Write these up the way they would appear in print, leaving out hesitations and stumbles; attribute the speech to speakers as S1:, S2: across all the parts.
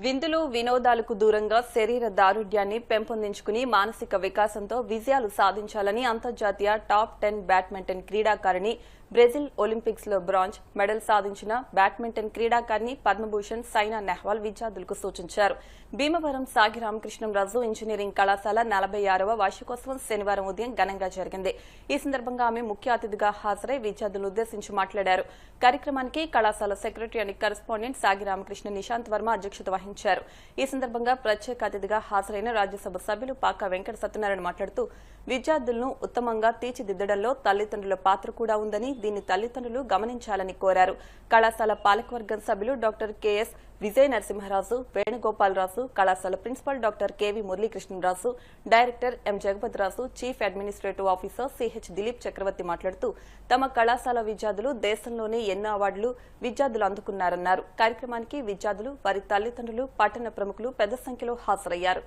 S1: విందులు వినోదాలకు దూరంగా శరీర దారుఢ్యాన్ని పెంపొందించుకుని మానసిక వికాసంతో విజయాలు సాధించాలని అంతర్జాతీయ టాప్ 10 బ్యాడ్మింటన్ క్రీడాకారిణి బ్రెజిల్ ఒలింపిక్స్ లో బ్రాంజ్ మెడల్ సాధించిన బ్యాడ్మింటన్ క్రీడాకారిణి పద్మభూషణ్ సైనా నెహ్వాల్ విద్యార్థులకు సూచించారు. భీమవరం సాగి రామకృష్ణంరాజు ఇంజనీరింగ్ కళాశాల 46వ వార్షికోత్సవం శనివారం ఉదయం ఘనంగా జరిగింది. ఈ సందర్భంగా ఆమె ముఖ్య అతిథిగా హాజరై విద్యార్థులను ఉద్దేశించి మాట్లాడారు. కార్యక్రమానికి కళాశాల సెక్రటరీ అండ్ కరెస్పాండెంట్ సాగి రామకృష్ణ నిశాంత్ వర్మ అధ్యక్షత వహించారు. ఈ సందర్భంగా ప్రత్యేక అతిథిగా హాజరైన రాజ్యసభ సభ్యులు పాకా వెంకట సత్యనారాయణ మాట్లాడుతూ విద్యార్థులను ఉత్తమంగా తీర్చిదిద్దడంలో తల్లిదండ్రుల పాత్ర కూడా ఉందని, దీన్ని తల్లిదండ్రులు గమనించాలని కోరారు. కళాశాల పాలకవర్గం సభ్యులు డాక్టర్ కెఎస్ విజయ నరసింహరాజు, వేణుగోపాలరాజు, కళాశాల principal doctor KV Muralikrishnaraju, director M Jagapathiraju, chief administrative officer CH Dilip Chakravarthy మాట్లాడుతూ తమ కళాశాల విద్యార్థులు దేశంలోనే ఎన్నో అవార్డులు విద్యార్థులు అందుకున్నారన్నారు. కార్యక్రమానికి విద్యార్థులు, వారి తల్లిదండ్రులు, పట్టణ ప్రముఖులు పెద్ద సంఖ్యలో హాజరయ్యారు.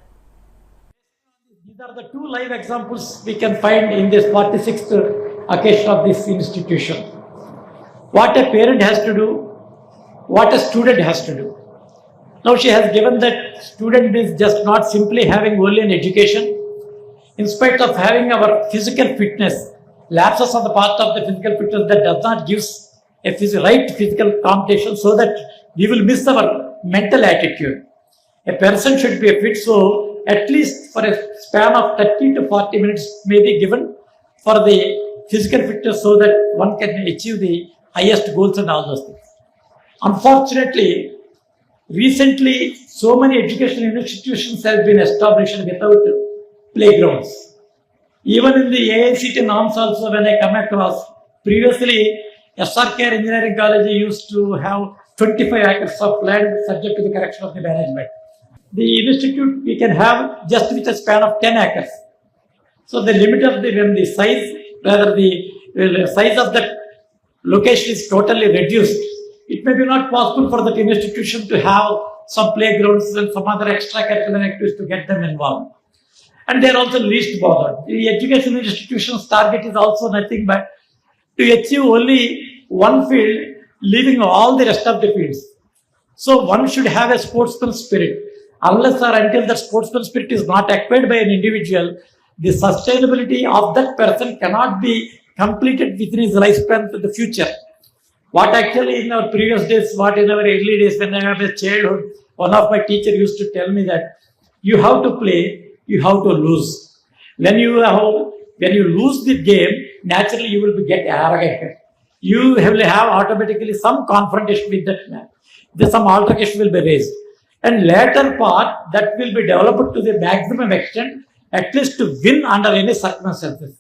S2: These are the two live examples we can find in this 46th occasion of this institution. What a parent has to do, what a student has to do. Now she has given that student is just not simply having only an education. In spite of having our physical fitness, lapses on the part of the physical fitness that does not give a right physical competition, so that we will miss our mental attitude. A person should be fit, so at least for a span of 30 to 40 minutes may be given for the physical fitness, so that one can achieve the highest goals and all those things. Unfortunately, recently so many educational institutions have been established without playgrounds. Even in the AICT norms also, when I come across, previously SRK Engineering College used to have 25 acres of land subject to the correction of the management. The institute we can have just with a span of 10 acres. So the limit of when the size, rather the size of that location is totally reduced, it may be not possible for that institution to have some playgrounds and some other extracurricular activities to get them involved. And they are also least bothered. The education institution's target is also nothing but to achieve only one field, leaving all the rest of the fields. So one should have a sportsman spirit. Unless or until that sportsman spirit is not acquired by an individual, the sustainability of that person cannot be completed within his lifespan to the future. What actually in our previous days, what in our early days when I was a childhood, one of my teachers used to tell me that you have to play, you have to lose. When you lose the game, naturally you will get arrogant. You will have automatically some confrontation with that man. Some altercation will be raised. And later part that will be developed to the maximum extent, at least to win under any circumstances.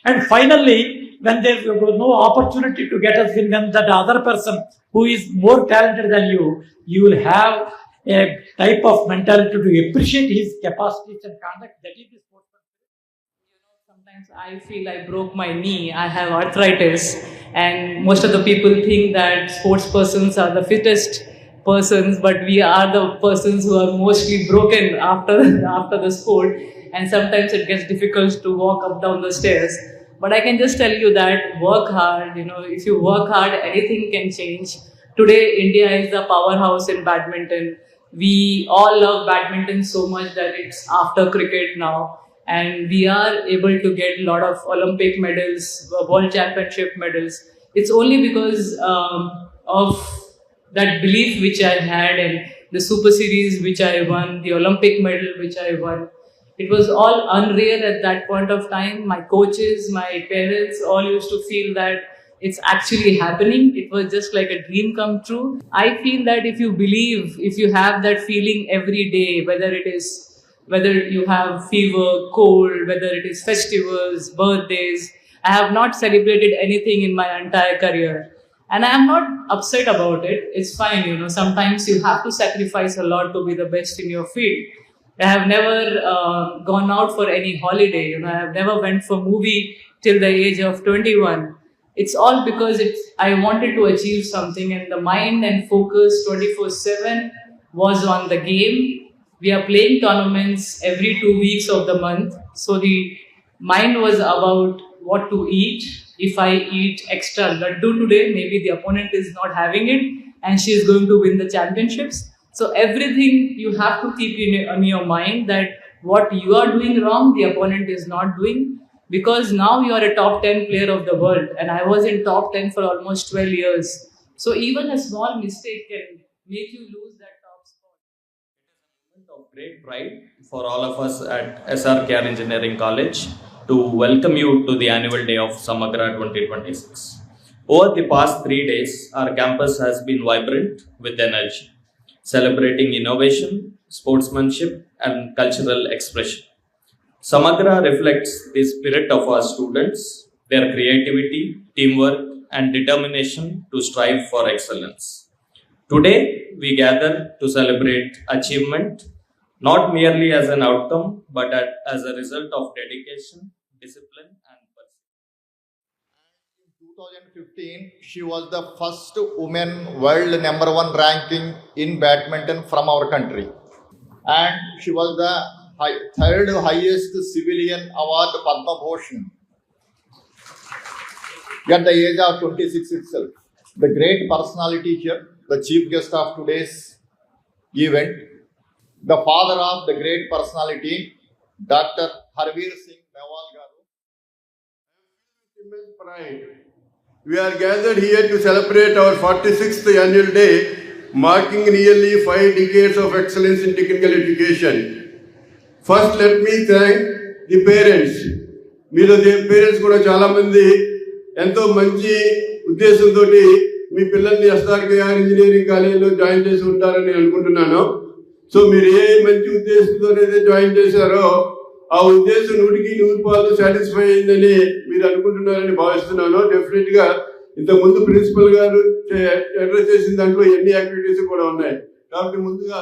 S2: And finally, when there is no opportunity to get us win, when that other person who is more talented than you, you will have a type of mentality to appreciate his capacities and conduct. That is the sport.
S3: Sometimes I feel I broke my knee, I have arthritis, and most of the people think that sports persons are the fittest persons, but we are the persons who are mostly broken after the sport, and sometimes it gets difficult to walk up down the stairs. But I can just tell you that work hard. If you work hard, anything can change. Today India is the powerhouse in badminton. We all love badminton so much that it's after cricket now, and we are able to get a lot of Olympic medals, world championship medals. It's only because of that belief which I had, and the Super Series which I won, the Olympic medal which I won. It was all unreal at that point of time. My coaches, my parents all used to feel that it's actually happening. It was just like a dream come true. I feel that if you believe, if you have that feeling every day, whether you have fever, cold, whether it is festivals, birthdays. I have not celebrated anything in my entire career. And I am not upset about it. It's fine, sometimes you have to sacrifice a lot to be the best in your field. I have never gone out for any holiday, I have never went for movie till the age of 21. It's all because I wanted to achieve something, and the mind and focus 24/7 was on the game. We are playing tournaments every 2 weeks of the month. So the mind was about what to eat. If I eat extra laddu today, maybe the opponent is not having it and she is going to win the championships. So everything you have to keep in your mind that what you are doing wrong, the opponent is not doing, because now you are a top 10 player of the world, and I was in top 10 for almost 12 years. So even a small mistake can make you lose that top spot.
S4: Of great pride for all of us at SRKR Engineering College to welcome you to the annual day of Samagra 2026. Over the past 3 days, our campus has been vibrant with energy, celebrating innovation, sportsmanship, and cultural expression. Samagra reflects the spirit of our students, their creativity, teamwork, and determination to strive for excellence. Today, we gather to celebrate achievement, not merely as an outcome, but as a result of dedication, discipline, and
S5: In 2015, she was the first woman world #1 ranking in badminton from our country. And she was the third highest civilian award, Padma Bhushan, at the age of 26 itself. The great personality here, the chief guest of today's event, the father of the great personality, Dr. Harveer Singh Mehwal Garu.
S6: Immense pride. We are gathered here to celebrate our 46th annual day, marking nearly 5 decades of excellence in technical education. First, let me thank the parents. మీరు parents కూడా చాలా మంది ఎంతో మంచి ఉద్దేశంతో మీ పిల్లల్ని SRKR engineering కాలేజీలో join చేసి ఉంటారని అనుకుంటున్నాను. సో మీరు ఏ మంచి ఉద్దేశంతో అయితే జాయిన్ చేశారో ఆ ఉద్దేశం 100% సాటిస్ఫై అయిందని మీరు అనుకుంటున్నారని భావిస్తున్నాను. డెఫినెట్ గా ఇంతకుముందు ప్రిన్సిపల్ గారు అడ్రస్ చేసిన దాంట్లో ఎన్ని యాక్టివిటీస్ కూడా ఉన్నాయి. కాబట్టి ముందుగా